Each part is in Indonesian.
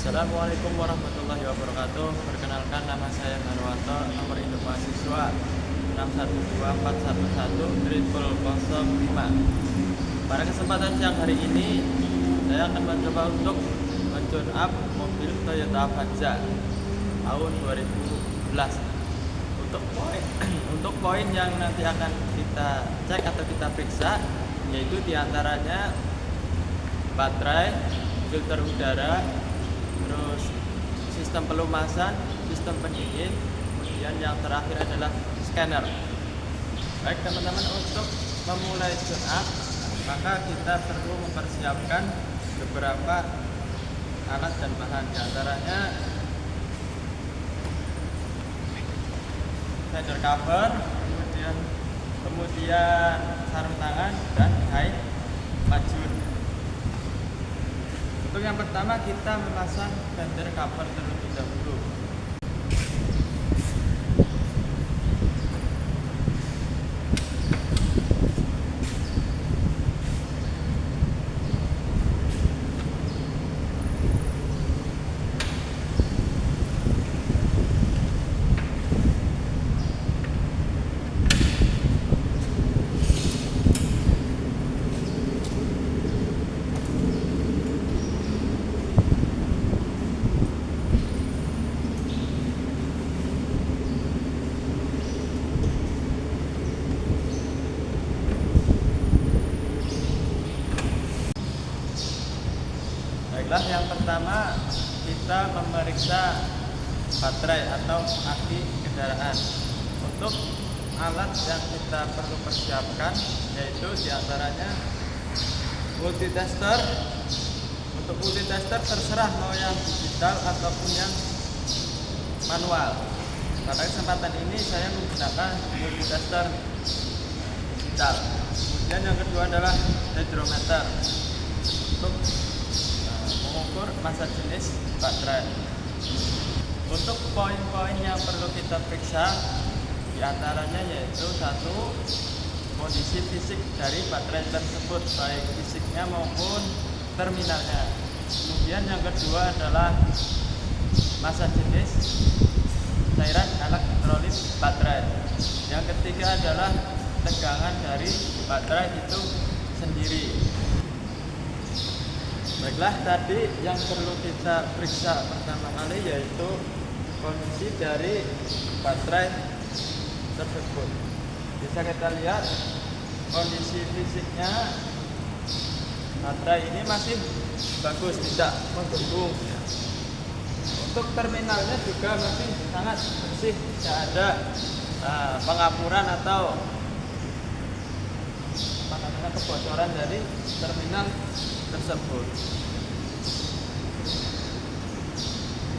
Assalamualaikum warahmatullahi wabarakatuh. Perkenalkan, nama saya Marwanto, nomor induk mahasiswa 612411005. Pada kesempatan siang hari ini, saya akan mencoba untuk men-tune up mobil Toyota Avanza tahun 2011. Untuk poin yang nanti akan kita cek atau kita periksa, yaitu diantaranya baterai, filter udara, terus sistem pelumasan, sistem pendingin, kemudian yang terakhir adalah scanner. Baik teman-teman, untuk memulai tune up, maka kita perlu mempersiapkan beberapa alat dan bahan, diantaranya fender cover, kemudian sarung tangan dan kain pacul. Untuk yang pertama, kita memasang fender cover terlebih dahulu. Baiklah, yang pertama kita memeriksa baterai atau aki kendaraan. Untuk alat yang kita perlu persiapkan yaitu diantaranya multitester. Untuk multitester terserah mau yang digital ataupun yang manual. Pada kesempatan ini saya menggunakan multitester digital. Kemudian yang kedua adalah hydrometer untuk mengukur massa jenis baterai. Untuk poin-poin yang perlu kita periksa diantaranya yaitu satu, kondisi fisik dari baterai tersebut, baik fisiknya maupun terminalnya. Kemudian yang kedua adalah massa jenis cairan elektrolit baterai. Yang ketiga adalah tegangan dari baterai itu sendiri. Baiklah, tadi yang perlu kita periksa pertama kali yaitu kondisi dari baterai tersebut. Bisa kita lihat kondisi fisiknya baterai ini masih bagus, tidak menggunung. Untuk terminalnya juga masih sangat bersih, tidak ada pengapuran atau kebocoran dari terminal tersebut.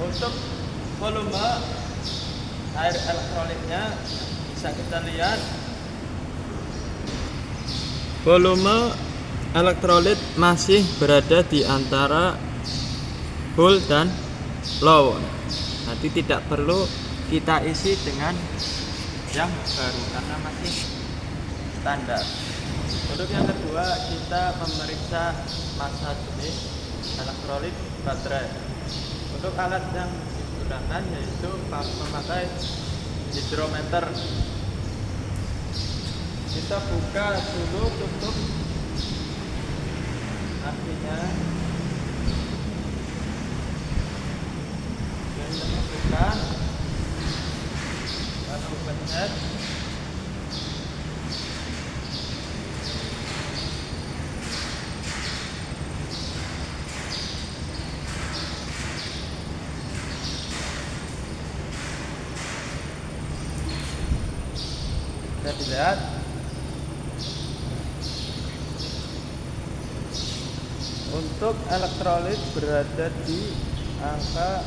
Untuk volume air elektrolitnya bisa kita lihat, volume elektrolit masih berada di antara full dan low. Nanti tidak perlu kita isi dengan yang baru karena masih standar. Untuk yang kedua, kita memeriksa massa jenis elektrolit baterai. Untuk alat yang digunakan yaitu memakai hydrometer. Kita buka dulu tutup akinya dan masukkan, lalu pencet. Bisa dilihat untuk elektrolit berada di angka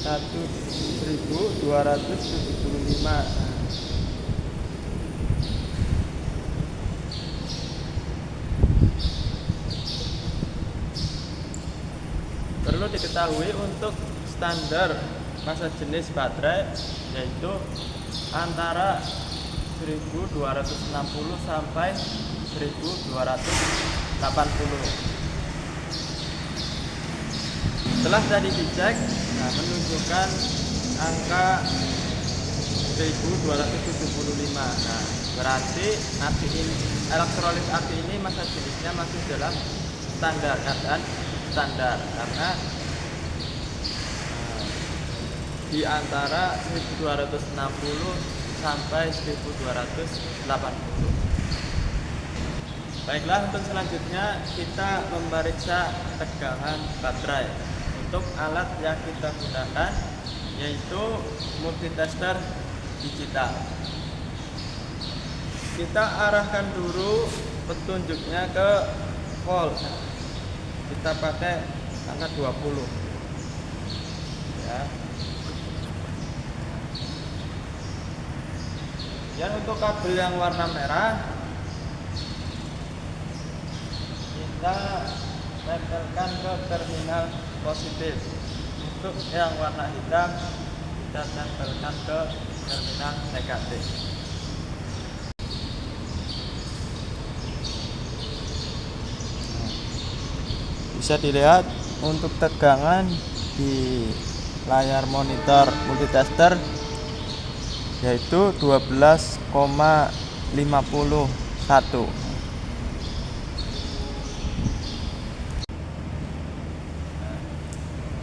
1275. Perlu diketahui untuk standar massa jenis baterai yaitu antara 1260 sampai 1280. Setelah tadi dicek, nah, menunjukkan angka 1275. Nah, berarti aki ini, elektrolit aki ini massa jenisnya masih dalam standar, keadaan standar, karena di antara 1260 sampai 1280. Baiklah, untuk selanjutnya kita memeriksa tegangan baterai. Untuk alat yang kita gunakan yaitu multitester digital. Kita arahkan dulu petunjuknya ke volt. Kita pakai angka 20 ya. Dan untuk kabel yang warna merah kita tempelkan ke terminal positif. Untuk yang warna hitam kita tempelkan ke terminal negatif. Bisa dilihat untuk tegangan di layar monitor multitester yaitu 12,51.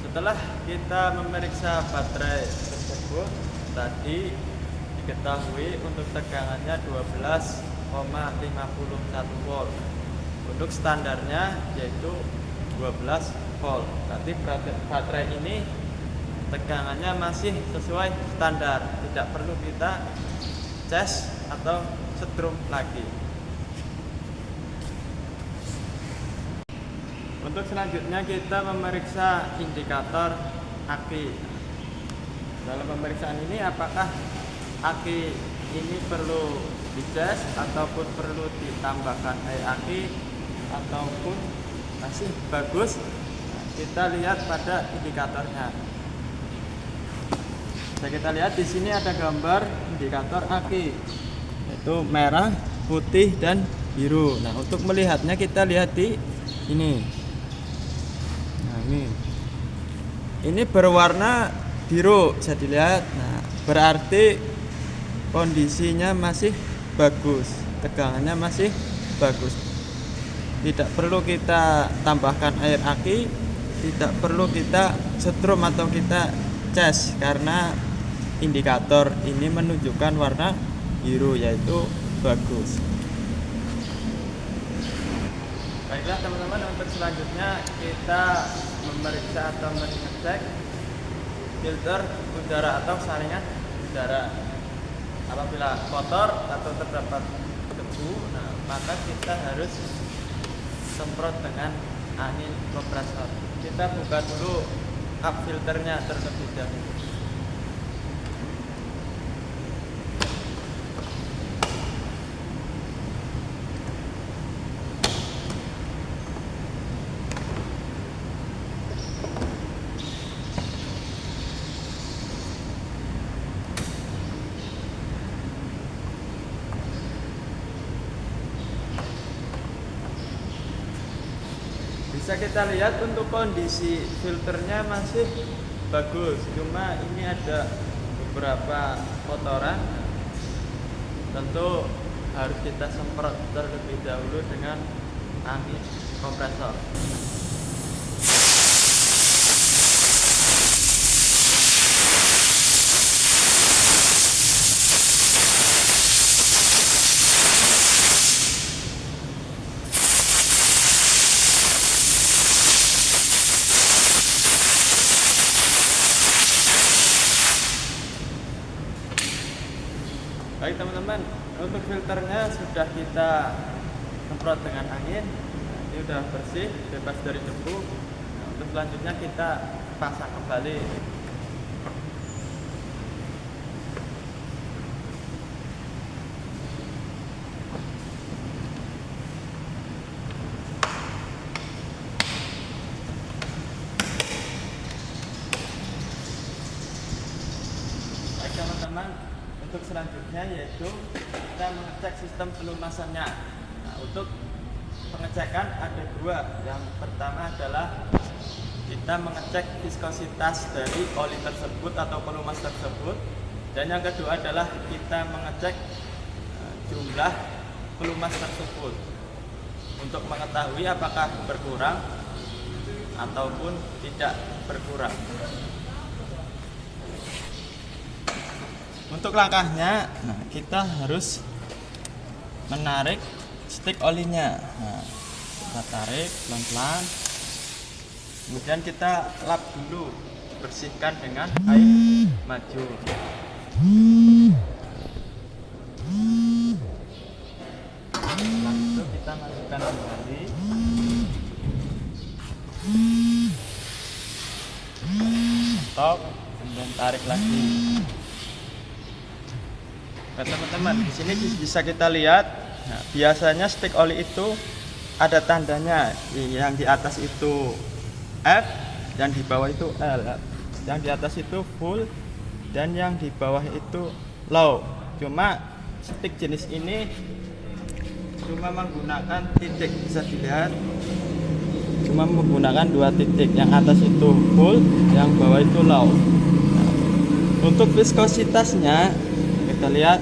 Setelah kita memeriksa baterai tersebut, tadi diketahui untuk tegangannya 12,51 volt. Untuk standarnya yaitu 12 volt. Berarti baterai ini tegangannya masih sesuai standar, tidak perlu kita cas atau setrum lagi. Untuk selanjutnya kita memeriksa indikator aki. Dalam pemeriksaan ini apakah aki ini perlu dicas ataupun perlu ditambahkan air aki ataupun masih bagus, kita lihat pada indikatornya. Bisa kita lihat di sini ada gambar indikator aki, yaitu merah, putih, dan biru. Nah, untuk melihatnya kita lihat di ini. Nah, ini berwarna biru, bisa dilihat. Nah, berarti kondisinya masih bagus, tegangannya masih bagus. Tidak perlu kita tambahkan air aki, tidak perlu kita setrum atau kita cas, karena indikator ini menunjukkan warna biru, yaitu bagus. Baiklah teman-teman, untuk selanjutnya kita memeriksa atau mengecek filter udara atau saringan udara. Apabila kotor atau terdapat debu, nah, maka kita harus semprot dengan angin kompresor. Kita buka dulu up filternya terlebih dahulu. Bisa kita lihat untuk kondisi filternya masih bagus, cuma ini ada beberapa kotoran. Tentu harus kita semprot terlebih dahulu dengan angin kompresor. Baik teman-teman, untuk filternya sudah kita semprot dengan angin. Ini sudah bersih, bebas dari debu. Nah, untuk selanjutnya kita pasang kembali. Baik teman-teman, untuk selanjutnya yaitu kita mengecek sistem pelumasannya. Nah, untuk pengecekan ada dua. Yang pertama adalah kita mengecek viskositas dari oli tersebut atau pelumas tersebut. Dan yang kedua adalah kita mengecek jumlah pelumas tersebut untuk mengetahui apakah berkurang ataupun tidak berkurang. Untuk langkahnya, kita harus menarik stik olinya. Kita tarik pelan-pelan, kemudian kita lap dulu, bersihkan dengan air majur. Setelah itu kita masukkan kembali, stop, kemudian tarik lagi. Nah, teman-teman, di sini bisa kita lihat, biasanya stik oli itu ada tandanya, yang di atas itu F, yang di bawah itu L. Yang di atas itu full dan yang di bawah itu low. Cuma stik jenis ini cuma menggunakan titik, bisa dilihat, cuma menggunakan 2 titik, yang atas itu full, yang bawah itu low. Untuk viskositasnya kita lihat,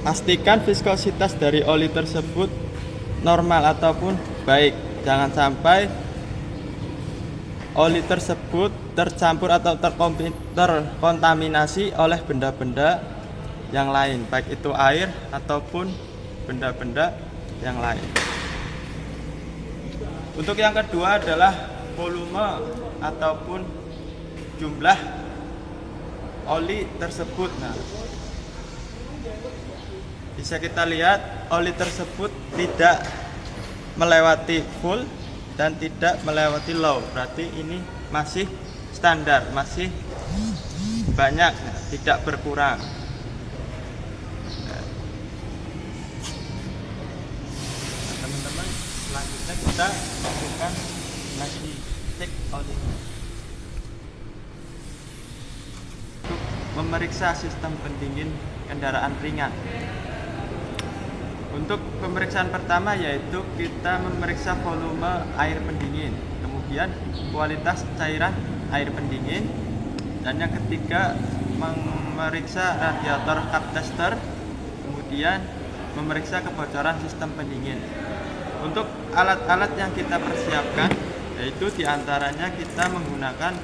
pastikan viskositas dari oli tersebut normal ataupun baik. Jangan sampai oli tersebut tercampur atau terkontaminasi oleh benda-benda yang lain, baik itu air ataupun benda-benda yang lain. Untuk yang kedua adalah volume ataupun jumlah oli tersebut. Nah, bisa kita lihat oli tersebut tidak melewati full dan tidak melewati low, berarti ini masih standar, masih banyak, tidak berkurang. Nah, teman-teman, selanjutnya kita masukkan lagi stik olinya untuk memeriksa sistem pendingin kendaraan ringan. Untuk pemeriksaan pertama yaitu kita memeriksa volume air pendingin, kemudian kualitas cairan air pendingin, dan yang ketiga memeriksa radiator cup tester, kemudian memeriksa kebocoran sistem pendingin. Untuk alat-alat yang kita persiapkan yaitu diantaranya kita menggunakan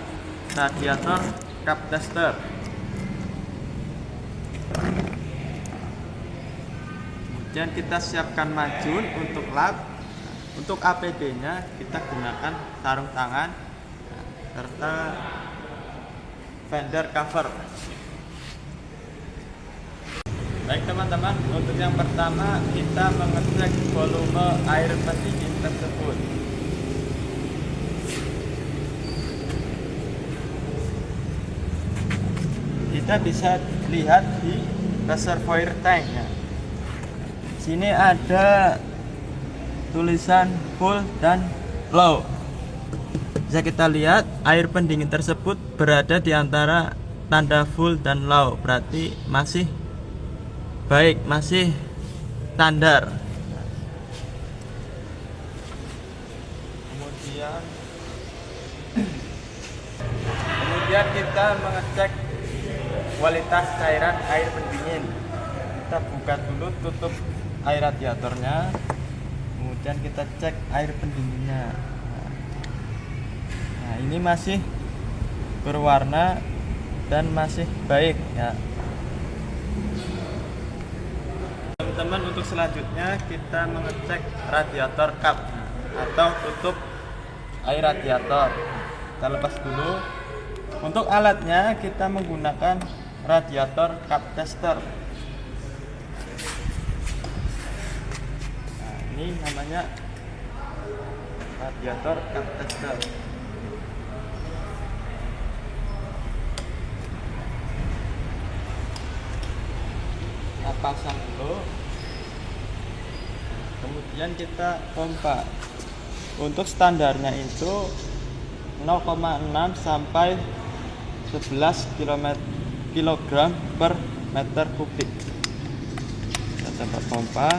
radiator cup tester. Kemudian kita siapkan majun untuk lap. Untuk APD-nya kita gunakan sarung tangan serta fender cover. Baik teman-teman, untuk yang pertama kita mengecek volume air pendingin tersebut. Kita bisa lihat di reservoir tanknya. Sini ada tulisan full dan low. Bisa kita lihat air pendingin tersebut berada di antara tanda full dan low, berarti masih baik, masih standar. Kemudian kita mengecek kualitas cairan air pendingin. Kita buka dulu tutup air radiatornya, kemudian kita cek air pendinginnya. Nah, ini masih berwarna dan masih baik ya. Teman-teman, untuk selanjutnya kita mengecek radiator cup atau tutup air radiator. Kita lepas dulu. Untuk alatnya kita menggunakan radiator cup tester. Ini namanya radiator cup tester. Kita pasang dulu, kemudian kita pompa. Untuk standarnya itu 0,6 sampai 11 kg per meter kubik. Kita coba pompa.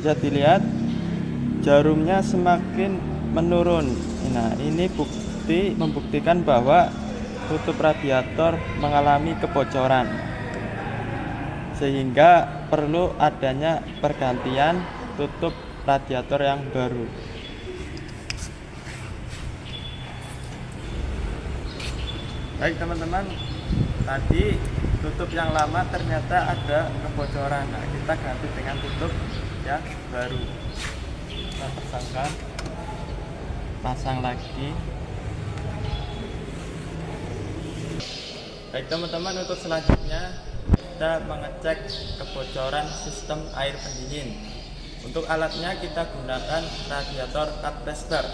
bisa dilihat jarumnya semakin menurun. Nah, ini membuktikan bahwa tutup radiator mengalami kebocoran, sehingga perlu adanya pergantian tutup radiator yang baru. Baik teman-teman, tadi tutup yang lama ternyata ada kebocoran. Nah, kita ganti dengan tutup yang baru. Kita pasang lagi. Baik teman-teman, untuk selanjutnya kita mengecek kebocoran sistem air pendingin. Untuk alatnya kita gunakan radiator cut tester.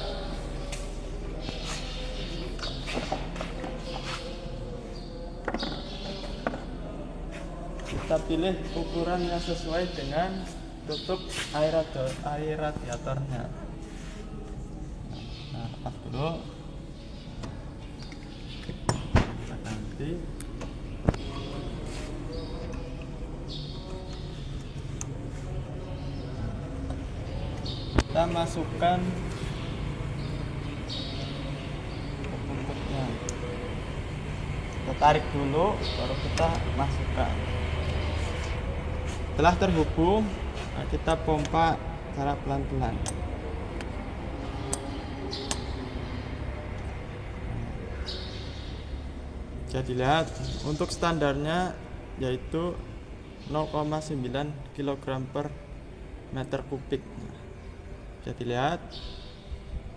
Kita pilih ukuran yang sesuai dengan tutup air radiatornya. Nah, lepas dulu. Kita ganti. Kita masukkan tutupnya. Kita tarik dulu, baru kita masukkan. Setelah terhubung, nah kita pompa secara pelan-pelan. Bisa dilihat untuk standarnya yaitu 0,9 kg per meter kubik. Bisa dilihat.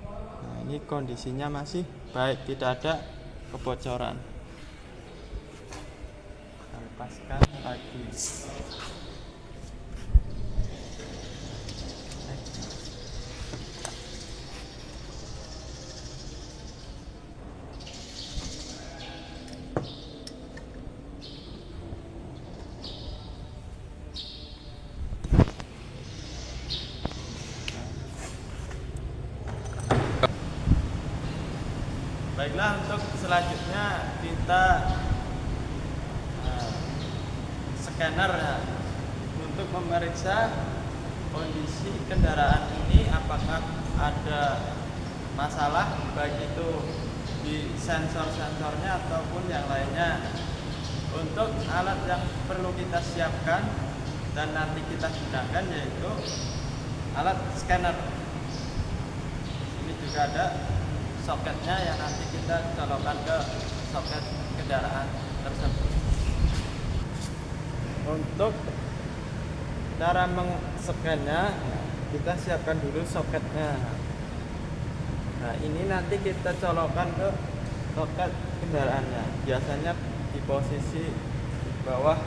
Nah, ini kondisinya masih baik, tidak ada kebocoran. Kita lepaskan lagi. Baiklah, untuk selanjutnya kita scanner ya, untuk memeriksa kondisi kendaraan ini apakah ada masalah baik itu di sensor-sensornya ataupun yang lainnya. Untuk alat yang perlu kita siapkan dan nanti kita gunakan yaitu alat scanner. Ini juga ada soketnya yang nanti kita colokkan ke soket kendaraan tersebut. Untuk cara meng-scan-nya, kita siapkan dulu soketnya. Nah, ini nanti kita colokkan ke soket kendaraannya. Biasanya di posisi di bawah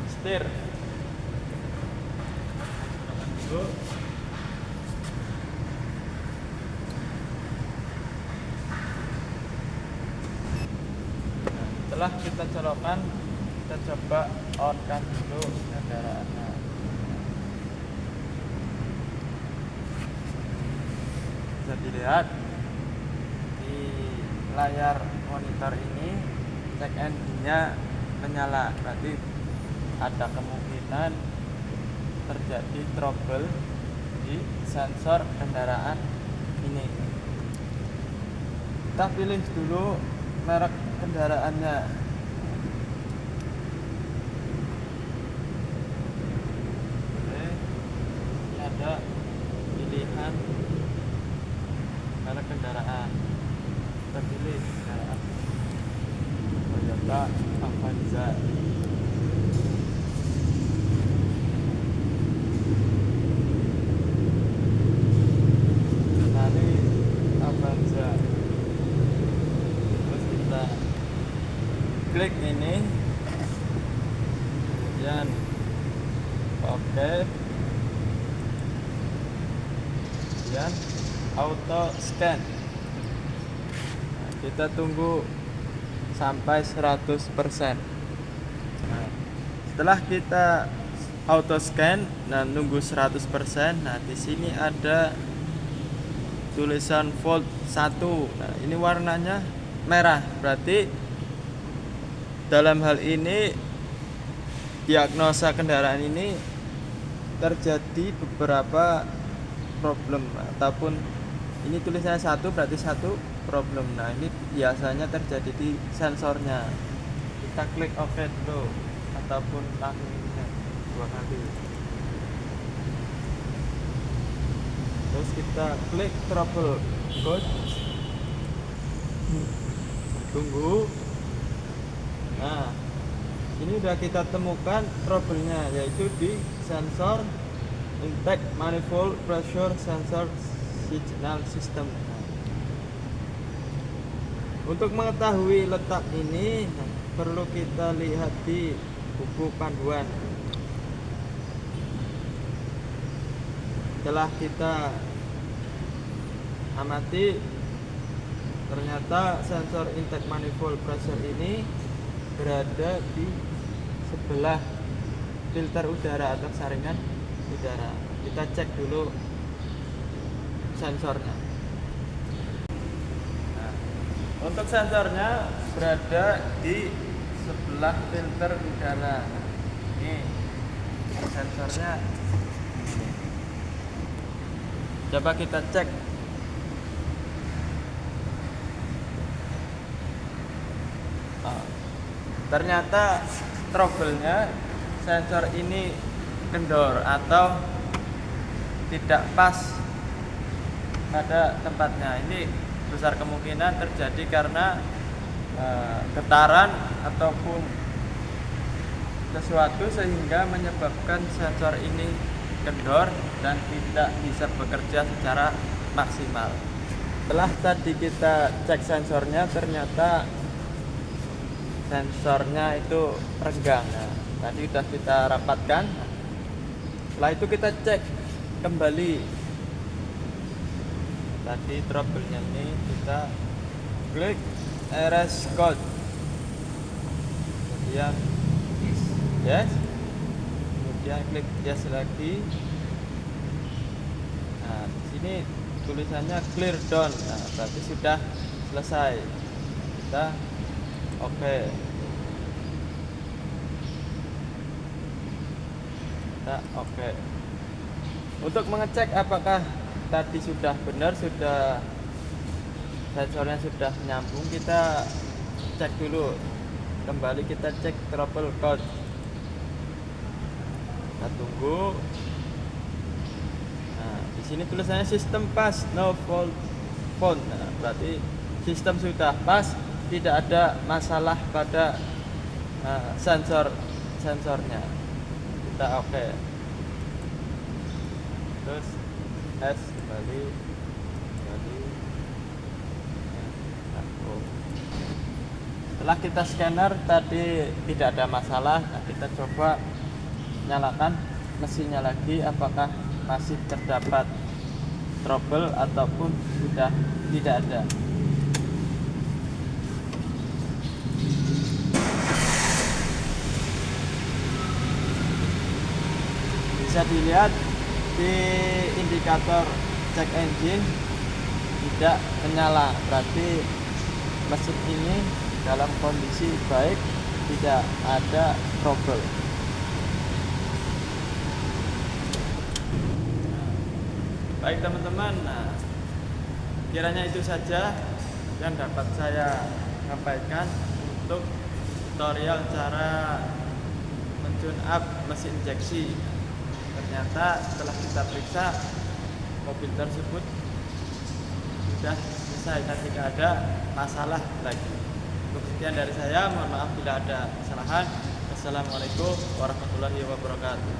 setir. Dulu. Setelah kita colokkan, kita coba on-kan dulu kendaraannya. Bisa dilihat di layar monitor ini check engine-nya menyala, berarti ada kemungkinan terjadi trouble di sensor kendaraan ini. Kita pilih dulu merek kendaraannya. Oke, ini ada pilihan merek kendaraan. Kita pilih kendaraan Toyota Avanza. Avanza. Terus kita klik ini, kemudian oke, kemudian auto scan. Nah, kita tunggu sampai 100%. Nah, setelah kita auto scan dan nunggu 100%, nah di sini ada tulisan volt 1. Nah, ini warnanya merah, berarti dalam hal ini diagnosa kendaraan ini terjadi beberapa problem ataupun ini tulisannya satu berarti satu problem. Nah ini biasanya terjadi di sensornya. Kita klik OK dulu ataupun langsung ini 2 kali. Terus kita klik trouble code, tunggu. Nah ini udah kita temukan trouble-nya, yaitu di sensor intake manifold pressure sensor signal system. Untuk mengetahui letak ini perlu kita lihat di buku panduan. Setelah kita amati, ternyata sensor intake manifold pressure ini berada di sebelah filter udara atau saringan udara. Kita cek dulu sensornya. Nah, untuk sensornya berada di sebelah filter udara. Ini sensornya. Coba kita cek. Ternyata trouble-nya sensor ini kendor atau tidak pas pada tempatnya. Ini besar kemungkinan terjadi karena getaran ataupun sesuatu sehingga menyebabkan sensor ini kendor dan tidak bisa bekerja secara maksimal. Setelah tadi kita cek sensornya, ternyata sensornya itu renggang. Nah, tadi sudah kita rapatkan. Setelah itu kita cek kembali. Tadi trouble-nya ini kita klik RS code, kemudian yes, kemudian klik yes lagi. Nah, di sini tulisannya clear down. Nah, berarti sudah selesai. Kita oke. Kita oke. Untuk mengecek apakah tadi sudah benar, sudah sensornya sudah nyambung, kita cek dulu. Kembali kita cek trouble code. Kita tunggu. Nah, di sini tulisannya sistem pas, no fault found. Nah, berarti sistem sudah pas, tidak ada masalah pada sensornya. Kita oke. Terus S kembali. Setelah kita scanner tadi tidak ada masalah. Nah, kita coba nyalakan mesinnya lagi, apakah masih terdapat trouble ataupun sudah tidak ada. Bisa dilihat di indikator check engine tidak menyala, berarti mesin ini dalam kondisi baik, tidak ada trouble. Baik teman-teman, nah, kiranya itu saja yang dapat saya sampaikan untuk tutorial cara men-tune up mesin injeksi. Ternyata setelah kita periksa, mobil tersebut sudah selesai dan tidak ada masalah lagi. Untuk sekian dari saya, mohon maaf bila ada kesalahan. Assalamualaikum warahmatullahi wabarakatuh.